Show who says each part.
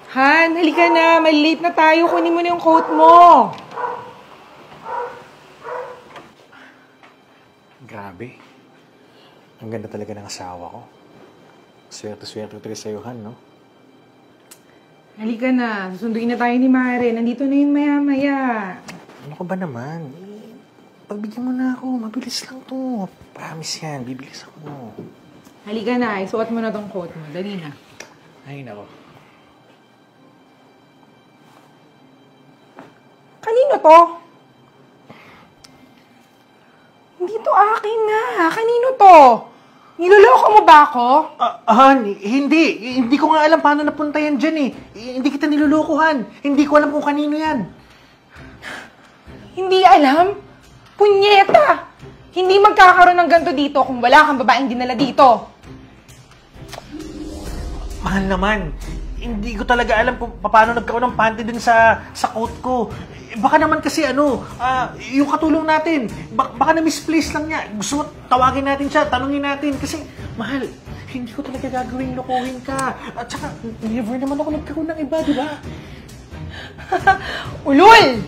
Speaker 1: Han, halika na. Malilate na tayo. Kunin mo na yung coat mo.
Speaker 2: Grabe. Ang ganda talaga ng asawa ko. Swerte-swerte talaga sa'yo, Han, no?
Speaker 1: Halika na. Susunduin na tayo ni Mare. Nandito na yun maya-maya.
Speaker 2: Ano ka ba naman? Pagbigyan mo na ako. Mabilis lang to. Promise yan. Bibilis ako.
Speaker 1: Halika na. Isuot mo na tong coat mo. Dali na.
Speaker 2: Ay, nako.
Speaker 1: Kanino to? Hindi to akin na. Kanino to? Niloloko mo ba ako?
Speaker 2: Han, hindi. Hindi ko nga alam paano napunta yan dyan eh. Hindi kita nilulukuhan. Hindi ko alam kung kanino yan.
Speaker 1: Hindi alam? Punyeta! Hindi magkakaroon ng ganito dito kung wala kang babaeng dinala dito.
Speaker 2: Mahal naman. Hindi ko talaga alam kung paano nagkaroon ng panty dun sa coat ko. Baka naman kasi yung katulong natin, baka na-misplace lang niya. Gusto mo, tawagin natin siya, tanungin natin. Kasi, mahal, hindi ko talaga gagawin lokohin ka. At saka, never naman ako nagkaroon ng iba, di ba?
Speaker 1: Ulul!